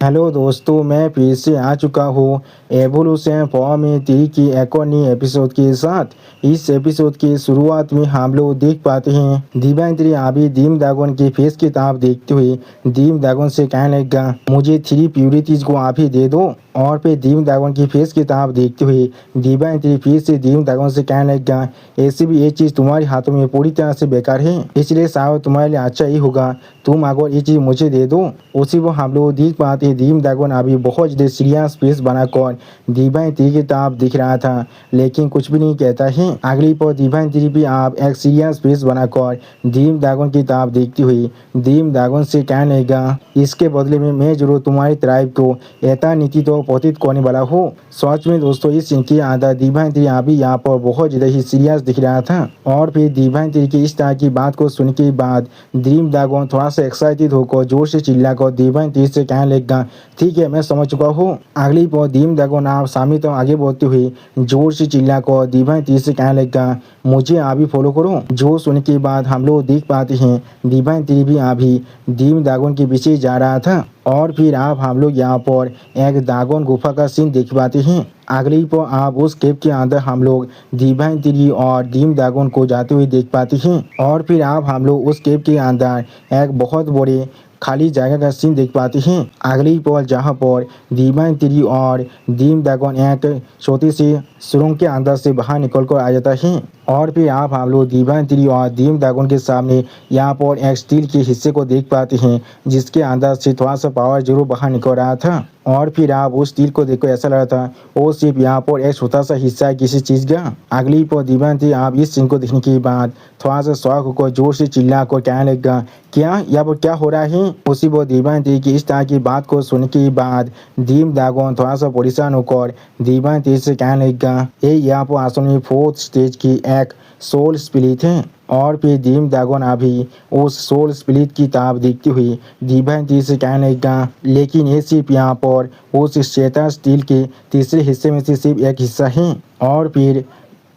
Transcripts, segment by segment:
Hello दोस्तों, मैं फिर से आ चुका हूँ एवोल्यूशन फॉर्म 3 की एक और नई एपिसोड के साथ। इस एपिसोड की शुरुआत में हम लोग देख पाते हैं दिव्यांत्री अभी दीम दागोन के फेस किताब देखते हुए दीम दागोन से कहने लगा, मुझे 3 प्यूरिटीज को आप ही दे दो। और फिर दीम दागोन की फेस किताब देखते हुए दिव्यांत्री फिर से दीम दागोन से कहने लगा, ऐसी भी ये चीज तुम्हारे हाथों में पूरी तरह से बेकार है, इसलिए शायद तुम्हारे लिए अच्छा ही होगा तुम अगर ये चीज मुझे दे दो। उसी को हम लोग देख पाते दीम दागोन अभी बहुत ज्यादा सीरियस फेस बनाकर दिव्यांत्री की तरफ दिख रहा था, लेकिन कुछ भी नहीं कहता है। अगली पर दिव्यांत्री भी आप एक सीरियस फेस बनाकर दीम दागोन की तरफ देखती हुई दीम दागोन से कहने लगा, इसके बदले में मैं जरूर तुम्हारी ट्राइब को ऐसा नीति तो पतित करने वाला हूँ। सच में दोस्तों, इस सीन के अंदर दिव्यांत्री अभी यहाँ पर बहुत ज्यादा ही सीरियस दिख रहा था। और फिर दिव्यांत्री की इस तरह की बात को सुनने के बाद दीम दागोन थोड़ा सा एक्साइटेड होकर जोर से चिल्लाकर दिव्यांत्री से कहने लगा, ठीक है, मैं समझ चुका हूँ। अगली पर दीम दागोन आप सामने तो आगे बढ़ते हुए जोर से चिल्लाकर दिव्यांत्री से कहने लगा, मुझे अभी फॉलो करो। जो सुनने के बाद हम लोग देख पाते हैं दिव्यांत्री भी अभी दीम दागोन के पीछे जा रहा था। और फिर आप हम लोग यहाँ पर एक दागोन गुफा का सीन देख पाते हैं। अगली पर आप उस केव के अंदर हम लोग दिव्यांत्री और दीम दागोन को जाते हुए देख पाते हैं। और फिर आप हम लोग उस केव के अंदर एक बहुत बड़े खाली जगह का सीन देख पाते हैं। अगली पर जहाँ पर दिव्यांत्री और दीम दागोन एक छोटी सी सुरंग के अंदर से बाहर निकल कर आ जाता है। और फिर आप हम लोग दिव्यांत्री और दीम दागोन के सामने यहाँ पर एक स्टील के हिस्से को देख पाते हैं, जिसके अंदर से थोड़ा सा पावर जरूर बाहर निकल रहा था। और फिर आप उस स्टील को देखकर ऐसा लगा था वो सिर्फ यहाँ पर एक छोटा सा हिस्सा है किसी चीज का। अगली पर दिव्यांत्री आप इस सीन को देखने के बाद थोड़ा सा शौक होकर जोर से चिल्ला कर कहने लगा, क्या यहाँ पर क्या हो रहा है। उसी पर दिव्यांत्री की इस तरह की बात को सुनने के बाद दीम दागोन थोड़ा सा परेशान होकर दिव्यांत्री से कहने लगा, ये यहाँ पर असल में 4th स्टेज की एक सोल स्पिरिट है। और फिर दीम दागोन अभी उस सोल स्पिरिट की ताब देखती हुई दिव्यांत्री से कहने लगा, लेकिन ये सिर्फ यहाँ पर उस चेता स्टील के तीसरे हिस्से में से सिर्फ एक हिस्सा है। और फिर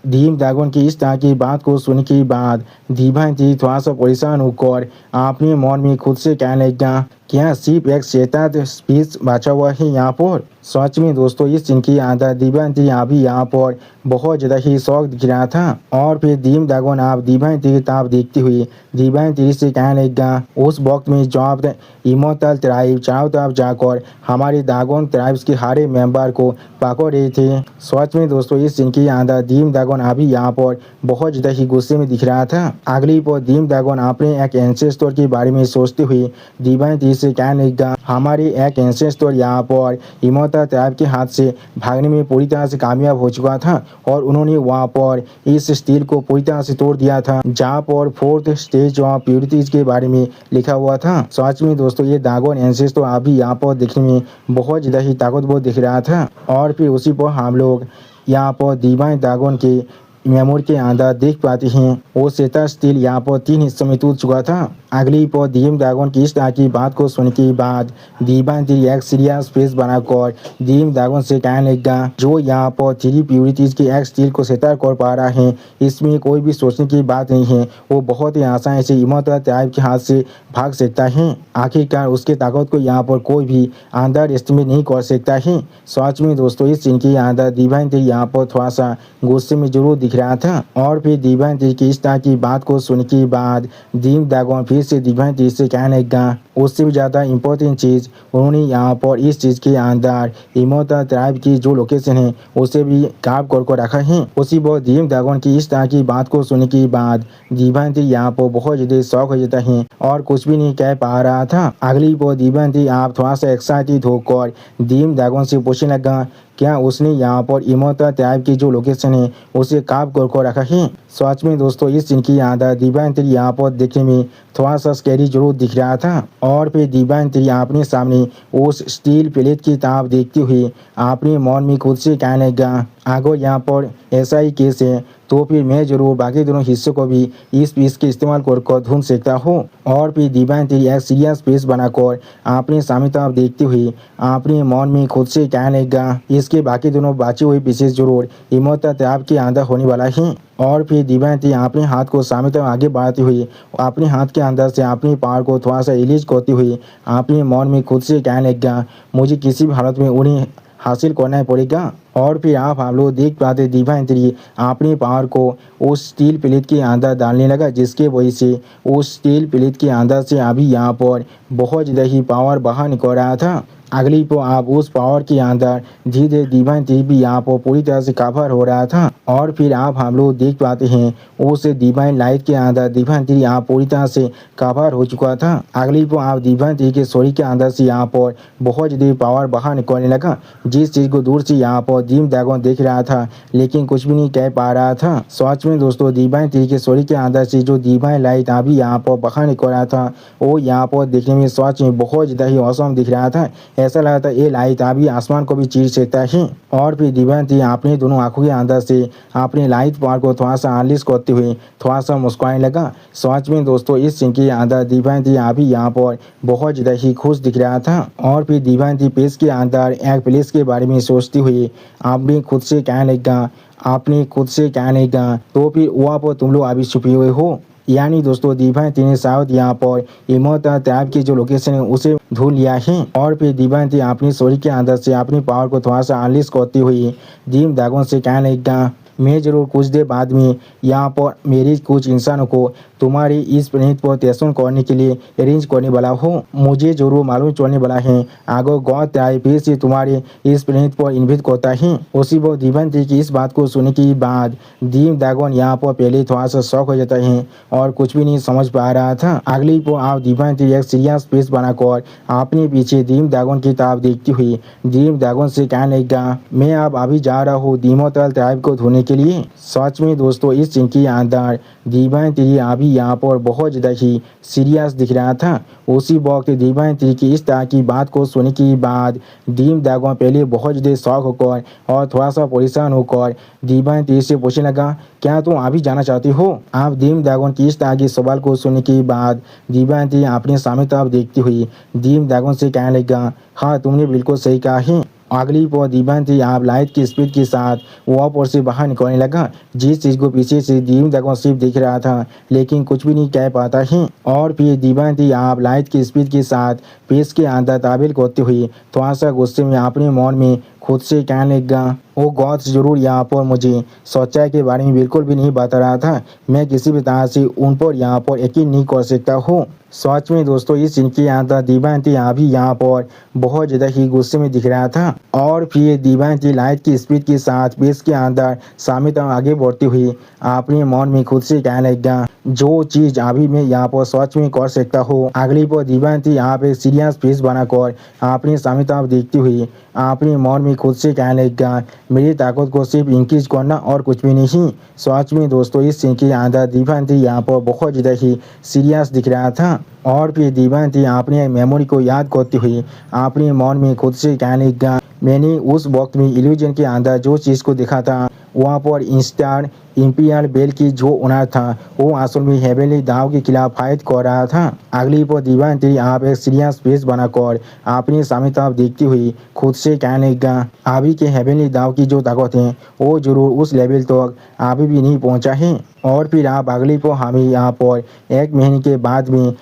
दीम दागोन की इस तरह की बात को सुनने के बाद दिव्यांत्री थोड़ा सा परेशान होकर अपने मन में खुद से कहने लगा, क्या सिर्फ एक चेता स्पीच बचा हुआ है यहाँ पर। सच में दोस्तों, इस सीन के अंदर दिव्यांत्री अभी यहाँ पर बहुत ज़्यादा ही शौक दिख रहा था। और फिर दीम दागोन आप दिव्यांत्री की तरफ देखते हुए दिव्यांत्री से कहने लगा, उस वक्त में जब इमोर्टल ट्राइब चारों तरफ जाकर हमारे दागोन ट्राइब्स के हर मेंबर को पकड़ रहे थे। सच में दोस्तों, इस सीन के अंदर दीम दागोन अभी यहाँ पर बहुत ज़्यादा ही गुस्से में दिख रहा था। अगली पर दीम दागोन अपने एक एंसेस्टर के बारे में सोचते हुए दिव्यांत्री से कहने लगा, हमारे एक एंसेस्टर यहाँ पर इमोर्टल ट्राइब के हाथ से भागने में पूरी तरह से कामयाब हो चुका था और उन्होंने वहाँ पर इस स्टील को पूरी तरह से तोड़ दिया था जहाँ पर 4th स्टेज ऑफ प्यूरिटीज के बारे में लिखा हुआ था। सच में दोस्तों, ये दागोन एंसेस्टर अभी यहाँ पर देखने में बहुत ज़्यादा ही ताकतवर दिख रहा था। और फिर उसी पर हम लोग यहाँ पर दिवाइन दागोन के मेमोरी के अंदर देख पाते हैं वो चेता स्टील यहाँ पर 3 हिस्सों में टूट चुका था। अगली पर दीम दागोन की इस तरह की बात को सुनने के बाद दिव्यांत्री एक सीरियस फेस बनाकर दीम दागोन से कहने लगा, जो यहाँ पर 3 प्यूरिटीज के एक स्टील को सेटल कर पा रहा है, इसमें कोई भी सोचने की बात नहीं है। वो बहुत ही आसानी से इमोर्टल ट्राइब के हाथ से भाग सकता है। आखिरकार उसके ताकत को यहाँ पर कोई भी अंडर एस्टिमेट नहीं कर सकता है। सच में दोस्तों, इस सीन के अंदर दिव्यांत्री यहाँ पर थोड़ा सा गुस्से में जरूर दिख रहा था। और फिर दिव्यांत्री की इस तरह की बात को सुनने के बाद दीम दागोन फिर से दिव्यांत्री से कहने लगा, उससे भी ज़्यादा इम्पोर्टेंट चीज़ उन्होंने यहाँ पर इस चीज़ के अंदर इमोर्टल ट्राइब की जो लोकेशन है उसे भी काप कर रखा है। उसी पर दीम दागोन की इस तरह की बात को सुनने के बाद दिव्यांत्री यहाँ पर बहुत ज़्यादा शौक हो जाता है और कुछ भी नहीं कह पा रहा था। अगली पर दिव्यांत्री आप थोड़ा सा एक्साइटेड होकर दीम दागोन से पूछने लगा, क्या उसने यहाँ पर इमोर्टल ट्राइब की जो लोकेशन है उसे काप कर रखा है। सच में दोस्तों, इस सीन की अंदर दिव्यांत्री यहाँ पर देखने में थोड़ा सा स्कैरी जरूर दिख रहा था। और फिर दिव्यांत्री अपने सामने उस स्टील प्लेट की तरफ देखते हुए अपने मन में खुद से कहने लगा, अगर यहाँ पर ऐसा ही केस है तो फिर मैं जरूर बाकी दोनों हिस्सों को भी इस पीस के इस्तेमाल कर ढूंढ सकता हूँ। और फिर दिव्यांती एक सीरियस पीस बनाकर अपने सामने तरफ देखती हुई अपने मन में खुद से कहने लगा, इसके बाकी दोनों बचे हुए पीसेस जरूर हिम्मत त्याग के अंदर होने वाला है। और फिर दिव्यांती अपने हाथ को सामने तरफ आगे बढ़ाती हुई अपने हाथ के अंदर से अपनी पावर को थोड़ा सा रिलीज करती हुई अपने मन में खुद से कहने लगा, मुझे किसी भी हालत में उन्हें हासिल करना पड़ेगा। और फिर हम लोग देख पाते दिव्यांती अपनी पावर को उस स्टील प्लेट के अंदर डालने लगा, जिसके वजह से उस स्टील प्लेट के अंदर से अभी यहाँ पर बहुत ज़्यादा ही पावर बाहर निकल रहा था। अगली को आप उस पावर के अंदर धीरे धीरे दिव्यांती भी यहाँ पर पूरी तरह से कवर हो रहा था। और फिर आप हम लोग देख पाते हैं उस डिवाइन लाइट के अंदर दिव्यांती यहाँ पूरी तरह से कवर हो चुका था। अगली को आप दिव्यांती के शरीर के अंदर से यहाँ पर बहुत ज़्यादा पावर बाहर निकलने लगा, जिस चीज़ को दूर से यहाँ पर डीम ड्रैगन देख रहा था लेकिन कुछ भी नहीं कह पा रहा था। सच में दोस्तों दिव्यांती के शरीर के अंदर से जो डिवाइन लाइट अभी यहाँ पर बाहर निकल रहा था वो यहाँ पर देखने में सच में बहुत ज़्यादा ही औसम दिख रहा था। ऐसा लगा था ये लाइट अभी आसमान को भी चीर सकता है। और फिर दिव्यांती अपने दोनों आंखों के अंदर से अपने लाइट पावर को थोड़ा सा अनलिश करते हुए थोड़ा सा मुस्कुराने लगा। सच में दोस्तों इस सीन के अंदर दिव्यांती अभी यहाँ पर बहुत ज़्यादा ही खुश दिख रहा था। और फिर दिव्यांती पेज के अंदर एक प्लेस के बारे में सोचती हुई आपने खुद से कहने लगा, तो फिर वहाँ पर तुम लोग अभी छुपे हुए हो। यानी दोस्तों दिव्यांती ने शायद यहाँ पर हिम्मत टैब की जो लोकेशन है उसे ढूंढ लिया है। और फिर दिव्यांती अपनी शरीर के अंदर से अपनी पावर को थोड़ा सा अनलिश करती हुई डीम ड्रैगन से कहने लगा, मैं जरूर कुछ देर बाद में यहाँ पर मेरी कुछ इंसानों को तुम्हारी इस प्लेनेट पर टेस्ट करने के लिए अरेंज करने वाला हूँ। मुझे जरूर मालूम चलने वाला है अगर गॉड आए फिर से तुम्हारे इस प्लेनेट पर इन्वाइट करता है। उसी वक्त दिव्यांती की इस बात को सुनने के बाद डीम ड्रैगन यहाँ पर पहले थोड़ा सा शौक हो जाता है और कुछ भी नहीं समझ पा रहा था। अगली पर आप दिव्यांती एक सीरियस फेस बनाकर अपने पीछे डीम ड्रैगन की तरफ देखती हुई डीम ड्रैगन से कहने लगा, मैं अब अभी जा रहा हूँ डीमोटल टाइप को धोने के लिए। सच में दोस्तों इस सीन के अंदर दिव्यांती अभी यहाँ पर बहुत ज़्यादा ही सीरियस दिख रहा था। उसी वक्त दिव्यांती की इस तरह की बात को सुनने के बाद डीम ड्रैगन पहले बहुत ज़्यादा शौक होकर और थोड़ा सा परेशान होकर दिव्यांती से पूछने लगा, क्या तुम अभी जाना चाहती हो? आप डीम ड्रैगन की इस तरह के सवाल को सुनने के बाद दिव्यांती अपने सामने तरफ देखती हुई डीम ड्रैगन से कहने लगा, हाँ तुमने बिल्कुल सही कहा है। अगली पर दिव्यांती आप लाइट की स्पीड के साथ वहाँ पर से बाहर निकलने लगा, जिस चीज़ को पीछे से डीम ड्रैगन सिर्फ देख रहा था लेकिन कुछ भी नहीं कह पाता है। और फिर दिव्यांती आप लाइट की स्पीड के साथ पेज के अंदर ताबील करते हुए थोड़ा सा गुस्से में अपने मन में खुद से कहने लगा, वो गॉड्स जरूर यहाँ पर मुझे सच्चाई के बारे में बिल्कुल भी नहीं बता रहा था, मैं किसी भी तरह से उन पर यहाँ पर यकीन नहीं कर सकता हूँ। सच में दोस्तों इस सीन के अंदर दिव्यांती अभी यहाँ पर बहुत ज़्यादा ही गुस्से में दिख रहा था। और फिर दिव्यांती लाइट की स्पीड के साथ पेज के अंदर सामने तक आगे बढ़ती हुई अपने मन में खुद से कहने लगा, जो चीज़ अभी मैं यहाँ पर सच में कर सकता हूँ। अगली पर दिव्यांती यहाँ पे सीरियस फेस बनाकर अपने सामने तरफ देखती हुई अपने मन में खुद से कहने लगा, मेरी ताकत को सिर्फ इंक्रीज करना और कुछ भी नहीं। सच में दोस्तों इस सीन के अंदर दिव्यांती यहाँ पर बहुत ज़्यादा ही सीरियस दिख रहा था। और फिर दिव्यांती अपने मेमोरी को याद करती हुई अपने मन में खुद से कहने लगा, मैंने उस वक्त में इल्यूजन के अंदर जो चीज़ को देखा था वहाँ पर इंस्टार इंपीरियल बेल की जो ओनर था वो असल में हेवनली दाव के खिलाफ फाइट कर रहा था। अगली पर दिव्यांती आप एक सीरियस फेस बनाकर अपने सामने तरफ देखती हुई खुद से कहने लगा, अभी के हेवनली दाव की जो ताकत है वो जरूर उस लेवल तक अभी भी नहीं पहुँचा है। और फिर आप अगली पर हमें यहाँ पर 1 महीने के बाद में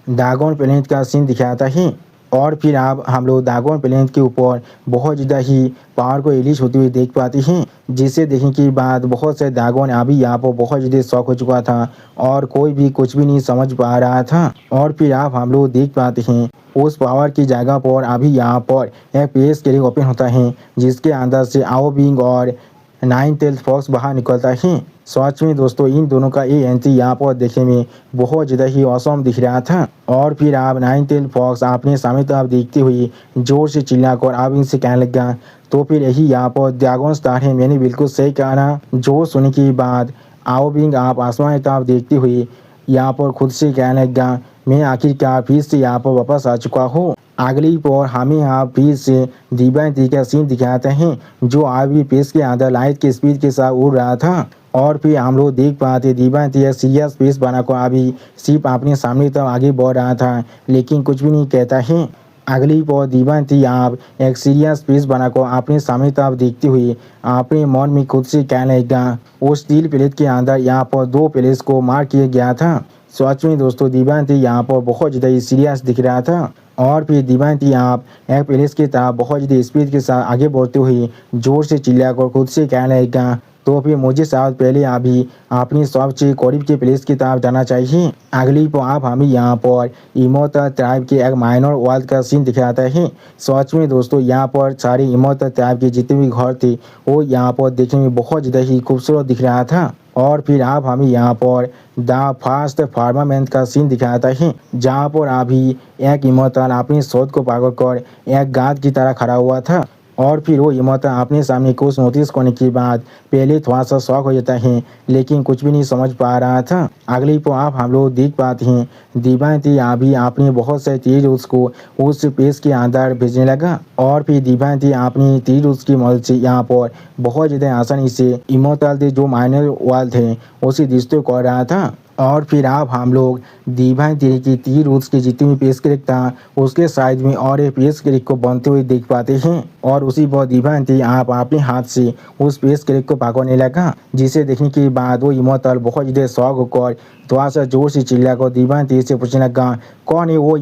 ड्रैगन प्लेनेट का सीन दिखाता है। और फिर आप हम लोग ड्रैगन प्लेनेट के ऊपर बहुत ज़्यादा ही पावर को रिलीज होती हुई देख पाते हैं, जिसे देखने के बाद बहुत से ड्रैगन अभी यहाँ पर बहुत ज़्यादा शौक हो चुका था और कोई भी कुछ भी नहीं समझ पा रहा था। और फिर आप हम लोग देख पाते हैं उस पावर की जगह पर अभी यहाँ पर एक पेज के लिए ओपन होता है, जिसके अंदर से आओ बिंग और 9 टेल फॉक्स बाहर निकलता है। सच में दोस्तों इन दोनों का ये एंट्री यहाँ पर देखने में बहुत ज़्यादा ही औसम दिख रहा था। और फिर आप 9 टेल फॉक्स अपने सामने तरफ देखते हुए जोर से चिल्लाकर आप इनसे कहने लगा, तो फिर यही यहाँ पर ड्रैगन स्टार है, मैंने बिल्कुल सही कहा ना। जो सुनने के बाद आओ बिंग आप आसमान की तरफ देखते हुए यहाँ पर खुद से कहने लगा, मैं आखिरकार फिर से यहाँ पर वापस आ चुका हूँ। अगली पर हमें यहाँ फिर से दिव्यांती का सीन दिखाते हैं जो आज भी पेज के अंदर लाइट की स्पीड के साथ उड़ रहा था। और फिर हम लोग देख पाते दिव्यांती एक सीरियस फेस बनाकर अभी सिर्फ अपने सामने तक आगे बढ़ रहा था, लेकिन कुछ भी नहीं कहता है। अगली पौ दिव्यांती आप एक सीरियस फेस बनाकर अपने सामने तरफ देखते हुए अपने मन में खुद से कहने लगा, उस स्टील प्लेट के अंदर यहाँ पर 2 प्लेट्स को मार किया गया था। सच में दोस्तों दिव्यांती यहाँ पर बहुत ज़्यादा सीरियस दिख रहा था। और फिर दिव्यांती आप एक प्लेस की तरफ बहुत ज़्यादा स्पीड के साथ आगे बढ़ते हुए जोर से चिल्लाकर खुद से कहने लगा, तो फिर मुझे शायद पहले अभी अपनी सबसे करीब के प्लेस की तरफ जाना चाहिए। अगली पर आप हमें यहाँ पर इमोटल ट्राइब के एक माइनर वर्ल्ड का सीन दिखाता है। सच में दोस्तों यहाँ पर सारे इमोटल ट्राइब के जितने भी घर थे वो यहाँ पर देखने में बहुत ज़्यादा ही खूबसूरत दिख रहा था। और फिर आप हमें यहाँ पर द फास्ट फार्मामेंट का सीन दिखाता है, जहाँ पर अभी एक इमोटल अपनी शोध को पाकर कर एक गाद की तरह खड़ा हुआ था। और फिर वो इमोटल अपने सामने कुछ नोटिस करने के बाद पहले थोड़ा सा शॉक हो जाता है, लेकिन कुछ भी नहीं समझ पा रहा था। अगली पर आप हम लोग देख पाते हैं दिव्यांती अभी आपने बहुत से तीर उसको उस पेज के अंदर भेजने लगा। और फिर दिव्यांती अपनी तीर उसकी मदद से यहाँ पर बहुत ज़्यादा आसानी से इमोटल थे जो माइनर वाल थे उसे डिस्ट्रॉय कर रहा था। और फिर आप हम लोग दिव्यांती की तीर उसके जितने भी पेज क्लिक था उसके साइड में और एक पेज क्लिक को बनते हुए देख पाते हैं। और उसी पर दिव्यांती आप अपने हाथ से उस पेज क्लिक को पकड़ने लगा, जिसे देखने के बाद वो इमोटल बहुत ज़्यादा शौक होकर थोड़ा सा जोर से चिल्लाकर दिव्यांती से पूछने लगा, कौन है वो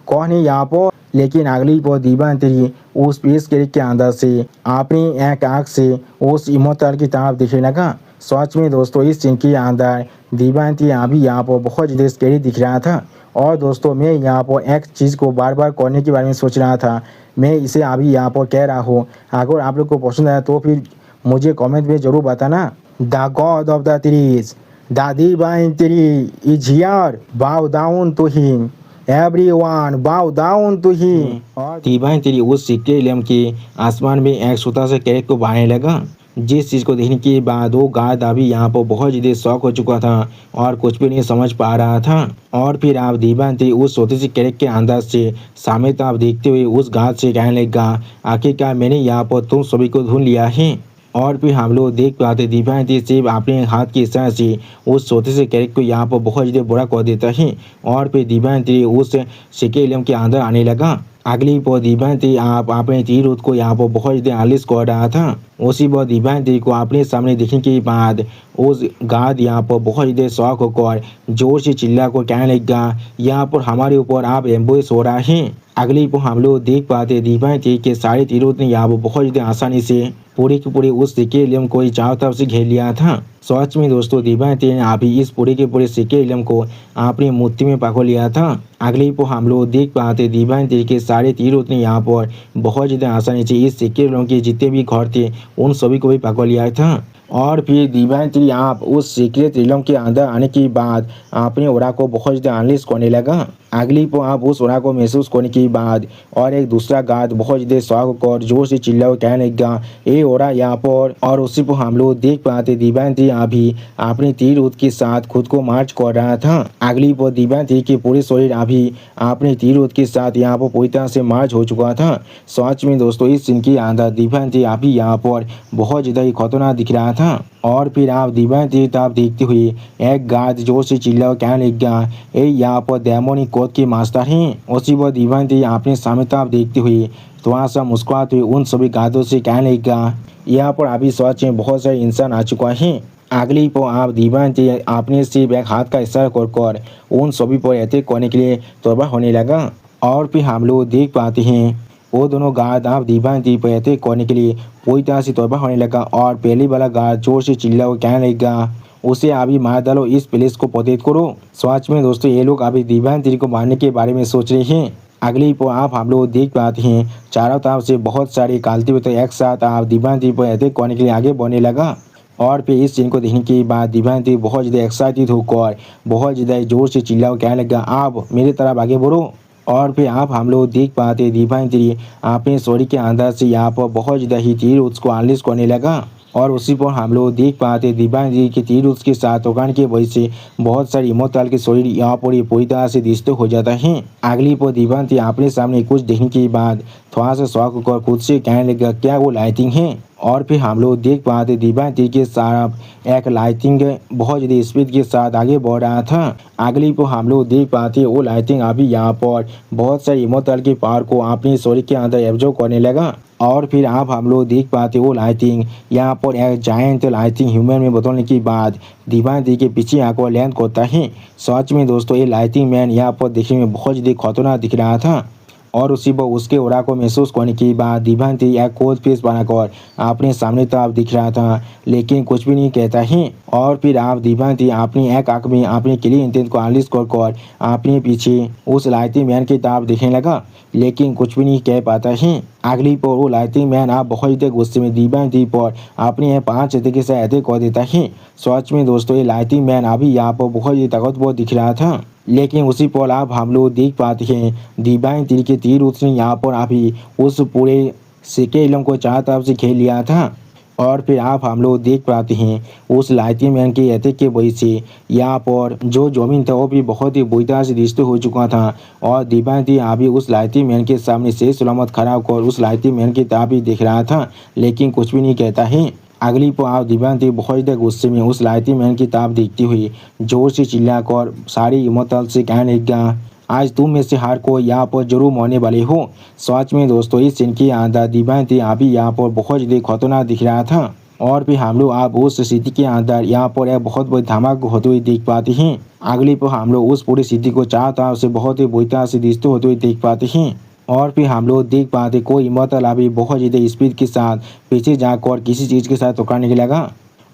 कौन है यहाँ पर। लेकिन अगली पर दिव्यांती उस पेज क्लिक के अंदर से अपनी एक आँख से उस इमोटल की तरफ देखने लगा। सच में दोस्तों इस सीन के अंदर दिव्यांती अभी यहाँ पर बहुत ज़्यादा स्कैरी दिख रहा था। और दोस्तों मैं यहाँ पर एक चीज़ को बार बार करने के बारे में सोच रहा था, मैं इसे अभी यहाँ पर कह रहा हूँ। अगर आप लोग को पसंद आया तो फिर मुझे कमेंट में ज़रूर बताना। The god of the trees, the divine tree is here, bow down to him, everyone bow down to him. और दिव्यांती उस सिक्के लैम्प के आसमान में एक छोटा सा कैरेट को बढ़ाने लगा, जिस चीज़ को देखने के बाद वो गार्ड अभी यहाँ पर बहुत ज़्यादा शौक हो चुका था और कुछ भी नहीं समझ पा रहा था। और फिर आप दिव्यांती उस छोटी सी कैरेट के अंदर से सामने तरफ देखते हुए उस गार्ड से कहने लगा, आखिरकार मैंने यहाँ पर तुम सभी को ढूंढ लिया है। और फिर हम लोग देख पाते दिव्यांती सिर्फ अपने हाथ की इशारे से उस छोटे से कैरेट को यहाँ पर बहुत ज़्यादा बड़ा कर देता है। और फिर दिव्यांती उस सिक्के इलम के अंदर आने लगा। अगली पर दिव्यांती आप अपने तीर को यहाँ पर बहुत ज़्यादा आलिश कर रहा था। उसी पर दिव्यांती को अपने सामने देखने के बाद उस गार्ड यहाँ पर बहुत ज़्यादा शौक होकर जोर से चिल्ला कर कहने लगा, यहाँ पर हमारे ऊपर आप एम्बुश हो रहा है। अगली पर हम लोग देख पाते दिव्यांती के सारे तीरों ने यहाँ पर बहुत ज़्यादा आसानी से पूरे के पूरे उस सिक्के इलम को चारों तरफ से घेर लिया था। सच में दोस्तों दिव्यांती ने अभी इस पूरे के पूरे सिक्के इलम को अपनी मूर्ति में पकड़ लिया था। अगली पर हम लोग देख पाते दिव्यांती के सारे तीरों ने यहाँ पर बहुत ज़्यादा आसानी से इस सिक्के इलम के जितने भी घर थे उन सभी को भी पकड़ लिया था। और फिर दिव्यांती आप उस सीक्रेट इलम के अंदर आने के बाद अपने ओरा को बहुत ज़्यादा अनलिश करने लगा। अगली पर आप उस ओरा को महसूस करने के बाद और एक दूसरा गार्ड बहुत ज़्यादा शौक कर जोर से चिल्ला कहने लगा, ए ओरा यहाँ पर। और उसी पर हम लोग देख पाते दिव्यांती अभी अपने तीर के साथ खुद को मार्च कर रहा था। अगली पर दिव्यांती के पूरे शरीर अभी अपने तीर के साथ यहाँ पर पूरी तरह से मार्च हो चुका था। सच में दोस्तों इस सीन के अंदर दिव्यांती अभी यहाँ पर बहुत ज़्यादा ही खतरनाक दिख रहा था। और फिर आप दिव्यांती तरफ देखते हुए एक गार्ड जोर से चिल्ला कहने लगा, ए यहाँ पर डेमोनिक कोड के मास्टर हैं। उसी पर दिव्यांती अपने सामने तरफ देखते हुए थोड़ा सा मुस्कुराते हुए उन सभी गार्डों से कहने लगा, यहाँ पर अभी सच में बहुत सारे इंसान आ चुका है। अगली पर आप दिव्यांती अपने सिर्फ एक हाथ का इशारा कर उन सभी पर अटैक करने के लिए तैयार होने लगा। और फिर हम लोग देख पाते हैं वो दोनों गार्ड आप दिव्यांती पर अटैक करने के लिए पूरी तरह से तैयार होने लगा। और पहली वाला गार्ड जोर से चिल्ला वो कहने लगा, उसे अभी मार डालो, इस प्लेस को प्रोटेक्ट करो। सच में दोस्तों ये लोग अभी दिव्यांती को मारने के बारे में सोच रहे हैं। अगली पर आप हम लोग देख पाते हैं चारों तरफ से बहुत सारे कालती हुए एक साथ आप दिव्यांती पर अटैक करने के लिए आगे बढ़ने लगा। और फिर इस सीन को देखने के बाद दिव्यांती बहुत ज़्यादा एक्साइटेड होकर बहुत ज़्यादा जोर से चिल्ला कहने लगा, आप मेरी तरफ आगे बढ़ो। और फिर आप हम लोग देख पाते दिव्यांती अपने शरीर के अंदर से यहाँ पर बहुत ज़्यादा ही तीर उसको अनलिश करने लगा। और उसी पर हम लोग देख पाते दिव्यांती के तीर उसके साथ उगाने की वजह से बहुत सारे इमोटल के शरीर यहाँ पर पूरी तरह से डिस्ट्रॉय हो जाता है। अगली पर दिव्यांती अपने सामने कुछ देखने के बाद थोड़ा सा शौक होकर खुद से कहने लगा, क्या वो लाइटिंग है। और फिर हम लोग देख पाते दिव्यांती के साथ एक लाइटिंग बहुत ज़्यादा स्पीड के साथ आगे बढ़ रहा था। अगली पर हम लोग देख पाते वो लाइटिंग अभी यहाँ पर बहुत सारे इमोटल के पावर को अपने शरीर के अंदर एब्जॉर्ब करने लगा। और फिर आप हम लोग देख पाते वो लाइटिंग यहाँ पर एक जायंट लाइटिंग ह्यूमन में बदलने के बाद दिव्यांती के पीछे आकर लैंड करता है। सच में दोस्तों ये लाइटिंग मैन यहाँ पर देखने में बहुत ज़्यादा खतरनाक दिख रहा था। और उसी पर उसके ओरा को महसूस करने के बाद दिव्यांती एक कोल्ड फेस बनाकर अपने सामने तरफ दिख रहा था, लेकिन कुछ भी नहीं कहता है। और फिर आप दिव्यांती अपनी एक आंख में अपने क्लियर इंटेंट को अनलिस्ट कर अपने पीछे उस लाइटिंग मैन की तरफ देखने लगा, लेकिन कुछ भी नहीं कह पाता है। अगली पर वो लाइटिंग मैन आप बहुत ही गुस्से में दिव्यांती पर अपने 5 तरीके से अटैक कर देता है। सच में दोस्तों ये लाइटिंग मैन अभी यहाँ पर बहुत ही ताकतवर दिख रहा था, लेकिन उसी पल आप हम लोग देख पाते हैं दिव्यांती के तीर उसने यहाँ पर अभी उस पूरे सिक्के इलम को चारों तरफ से खेल लिया था। और फिर आप हम लोग देख पाते हैं उस लाइटिंग मैन के अटैक के वजह से यहाँ पर जो जमीन था वो भी बहुत ही बुरी तरह से डिस्ट्रॉय हो चुका था। और दिव्यांती अभी उस लाइटिंग मैन के सामने से सलामत खड़ा होकर उस लाइटिंग मैन की तरफ ही देख रहा था, लेकिन कुछ भी नहीं कहता है। अगली पर आप दिव्यांती बहुत ज़्यादा गुस्से में उस लाइटिंग मैन की तरफ देखती हुई जोर से चिल्लाकर सारी इमोटल से कहने लगा, आज तुम में से हर कोई यहाँ पर जरूर मरने वाले हो। सच में दोस्तों इस सीन के अंदर दिव्यांती अभी यहाँ पर बहुत ज़्यादा खतरनाक दिख रहा था। और फिर हम लोग आप उस स्थिति के अंदर यहाँ पर एक बहुत बड़ी धमाका होते हुए देख पाते हैं। अगली पर हम लोग उस पूरी स्थिति को चारों तरफ से बहुत ही बुरी तरह से डिस्ट्रॉय होते हुए देख पाते हैं। और फिर हम लोग देख पाते कोई इमोटल अभी बहुत ज़्यादा स्पीड के साथ पीछे जाकर किसी चीज़ के साथ टकराने के लगा।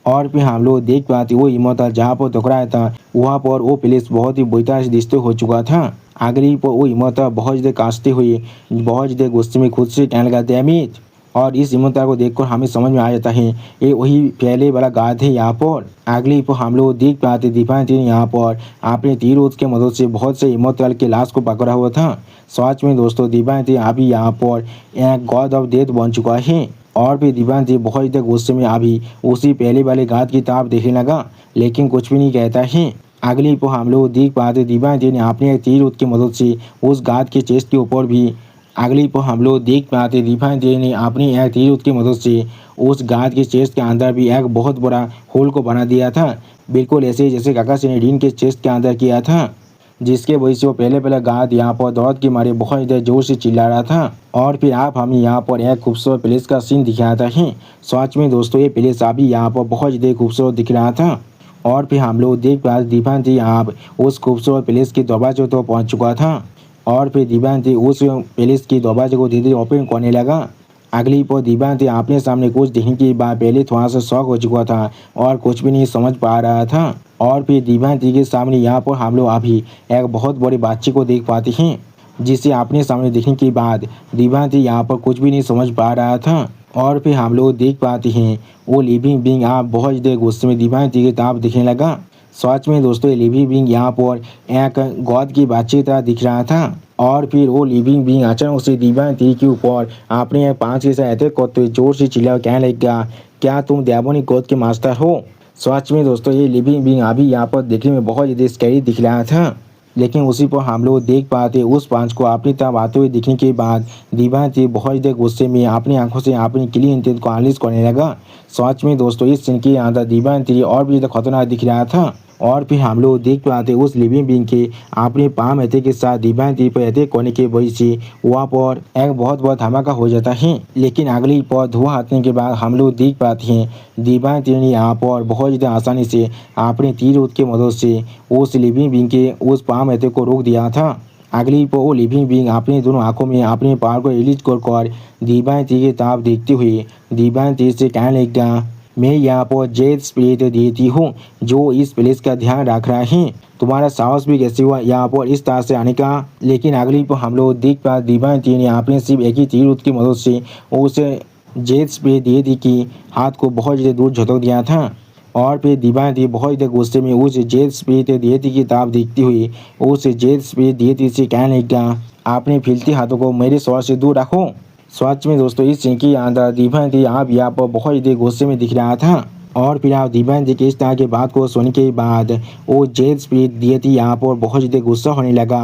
और फिर हम लोग देख पाते वो इमोटल जहाँ पर टकराया था वहाँ पर वो प्लेस बहुत ही बुरी तरह से डिस्ट्रॉय हो चुका था। अगली पर वो इमोटल बहुत ज़्यादा कांपते हुए बहुत ज़्यादा गुस्से में खुद से कहने लगा डैमेज। और इस इमोटल को देखकर हमें समझ में आ जाता है ये वही पहले वाला गार्ड है यहाँ पर। अगली पर हम लोग देख पाते दिव्यांती ने यहाँ पर अपने तीर की मदद से बहुत से इमोटल के लाश को पकड़ा हुआ था। सच में दोस्तों दिव्यांती अभी यहाँ पर एक गॉड ऑफ डेथ बन चुका है। और फिर दिव्यांती बहुत ज़्यादा गुस्से में अभी उसी पहले वाले गार्ड की तरफ देखने लगा, लेकिन कुछ भी नहीं कहता है। अगली पर हम लोग देख पाते दिव्यांती ने अपने तीर की मदद से उस गार्ड के चेस्ट के ऊपर भी अगली पर हम लोग देख पाते दिव्यांती ने अपनी एक तीर की मदद से उस गार्ड के चेस्ट के अंदर भी एक बहुत बड़ा होल को बना दिया था, बिल्कुल ऐसे जैसे काकाशी ने डीन के चेस्ट के अंदर किया था, जिसके वजह से वो पहले गार्ड यहाँ पर दौड़ के मारे बहुत ज़्यादा जोर से चिल्ला रहा था। और फिर आप हमें यहाँ पर एक खूबसूरत प्लेस का सीन दिखाता है। सच में दोस्तों ये प्लेस अभी यहाँ पर बहुत ज़्यादा खूबसूरत दिख रहा था। और फिर हम लोग देख पाते दिव्यांती यहाँ उस खूबसूरत प्लेस के दरवाजे तो पहुँच चुका था। और फिर दिव्यांती उस प्लेस के दरवाजे को धीरे धीरे ओपन करने लगा। अगली पर दिव्यांती अपने सामने कुछ देखने के बाद पहले थोड़ा सा शॉक हो चुका था और कुछ भी नहीं समझ पा रहा था। और फिर दिव्यांती के सामने यहाँ पर हम लोग अभी एक बहुत बड़ी बातचीत को देख पाते हैं, जिसे अपने सामने देखने के बाद दिव्यांती यहाँ पर कुछ भी नहीं समझ पा रहा था। और फिर हम लोग देख पाते हैं वो लिविंग बीइंग आप बहुत ज़्यादा गुस्से में दिव्यांती की तरफ दिखने लगा। सच में दोस्तों ये लिविंग बीइंग यहाँ पर एक गॉड की बातचीत तरह दिख रहा था। और फिर वो लिविंग बीइंग अचानक से दिव्यांती के ऊपर अपने 5 के साथ अटैक करते हुए जोर से चिल्ला कहने लगा, क्या तुम डेमोनिक गॉड के मास्टर हो। सच में दोस्तों ये लिविंग बीइंग अभी यहाँ पर देखने में बहुत ज़्यादा स्कैरी दिख रहा था, लेकिन उसी पर हम लोग देख पाते उस पांच को अपनी तरफ आते हुए दिखने के बाद दिव्यांती बहुत ज़्यादा गुस्से में अपनी आंखों से अपनी क्लीन इंटेंट को एनालिसिस करने लगा। सच में दोस्तों इस सीन के अंदर दिव्यांती और भी ज़्यादा खतरनाक दिख रहा था। और फिर हम लोग देख पाते उस लिविंग बीइंग के अपने पाम अटैक के साथ दिव्यांती पर अटैक करने की वजह से वहाँ पर एक बहुत बड़ा धमाका हो जाता है। लेकिन अगली पर धुआं हटने के बाद हम लोग देख पाते हैं दिव्यांती ने यहाँ पर बहुत ज़्यादा आसानी से अपने तीर की मदद से उस लिविंग बीइंग के उस पाम अटैक को रोक दिया था। अगली पर वो लिविंग बीइंग अपनी दोनों आंखों में अपने पावर को रिलीज कर दिव्यांती की तरफ देखते हुए दिव्यांती से कहने लगा, मैं यहाँ पर जेड स्पिरिट देती हूँ जो इस प्लेस का ध्यान रख रहा है। तुम्हारा साहस भी कैसे हुआ यहाँ पर इस तरह से आने का। लेकिन अगली पर हम लोग देख पा दिव्यांती ने अपने सिर्फ एक ही तीर की मदद से उस जेड स्पिरिट देती की हाथ को बहुत ज़्यादा दूर झटक दिया था। और फिर दिव्यांती बहुत ज़्यादा गुस्से में उस जेड स्पिरिट देती की तरफ देखती हुई उस जेड स्पिरिट देती से कहने लगा, अपने फिरती हाथों को मेरे सर से दूर रखो। सच में दोस्तों इस सीन के अंदर दिव्यांती आप यहाँ पर बहुत ज़्यादा गुस्से में दिख रहा था। और फिर आप दिव्यांती की इस तरह की बात को सुनने के बाद वो जेड स्पिरिट देती यहाँ पर बहुत ज़्यादा गुस्सा होने लगा।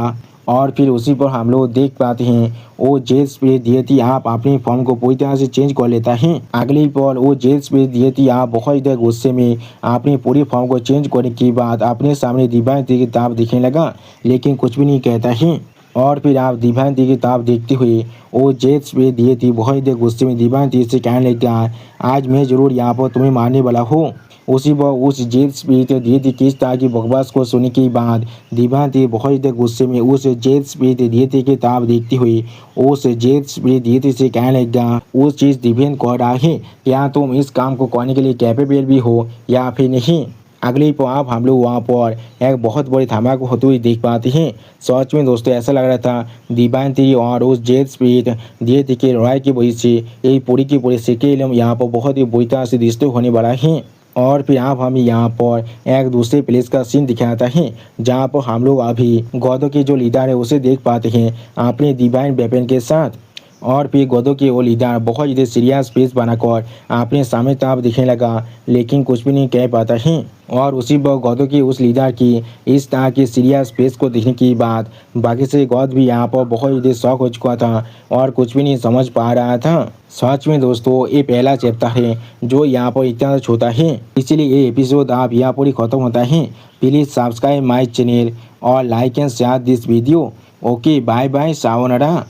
और फिर उसी पर हम लोग देख पाते हैं वो जेल स्प्रे दिए थी आप अपनी फॉर्म को पूरी तरह से चेंज कर लेता है। अगली पल वो जेल स्प्रे दिए थी आप बहुत ज़्यादा गुस्से में अपनी पूरी फॉर्म को चेंज करने के बाद अपने सामने दिव्यांती की किताब दिखने लगा, लेकिन कुछ भी नहीं कहता है। और फिर आप दिव्यांती की किताब देखते हुए वो जेल स्प्रे दिए थी बहुत ज़्यादा गुस्से में दिव्यांती से कहने लगा, आज मैं जरूर यहाँ पर तुम्हें मारने वाला हूँ। उसी वक्त उस जेल स्पिरिट दिए थी किस तरह की बकवास को सुनने के बाद दिव्यांती बहुत ज़्यादा गुस्से में उस जेल स्पिरिट दिए थे किताब देखती हुई उस जेल स्पिरिट दिए थे से कहने लगा, उस चीज़ दिव्यांत कह रहा है, क्या तुम इस काम को करने के लिए कैपेबल भी हो या फिर नहीं। अगली पॉप हम लोग वहाँ पर एक बहुत बड़ी धमाका होते हुए देख पाते हैं। सच में दोस्तों ऐसा लग रहा था दिव्यांती और उस जेल स्पिरिट दिए थे कि लड़ाई की वजह से ये पूरी की पूरी सीक्वेल यहाँ पर बहुत ही बुरी तरह से रिश्ते होने वाला है। और फिर आप हमें यहाँ पर एक दूसरे प्लेस का सीन दिखाता है जहाँ पर हम लोग अभी गौदो के जो लीडर है उसे देख पाते हैं अपने डिवाइन वेपन के साथ। और फिर गौदो के वो लीडर बहुत ज़्यादा सीरियस फेस बनाकर अपने सामने तरफ दिखने लगा, लेकिन कुछ भी नहीं कह पाता है। और उसी वक्त गौदो के उस लीडर की इस तरह की सीरियस फेस को देखने के बाद बाकी से गौद भी यहाँ पर बहुत ज़्यादा शॉक हो चुका था और कुछ भी नहीं समझ पा रहा था। सच में दोस्तों ये पहला चैप्टर है जो यहाँ पर इतना छोटा है, इसीलिए ये एपिसोड आप यहाँ पर ही खत्म होता है। प्लीज़ सब्सक्राइब माई चैनल और like and share this video. Okay bye bye, sayonara.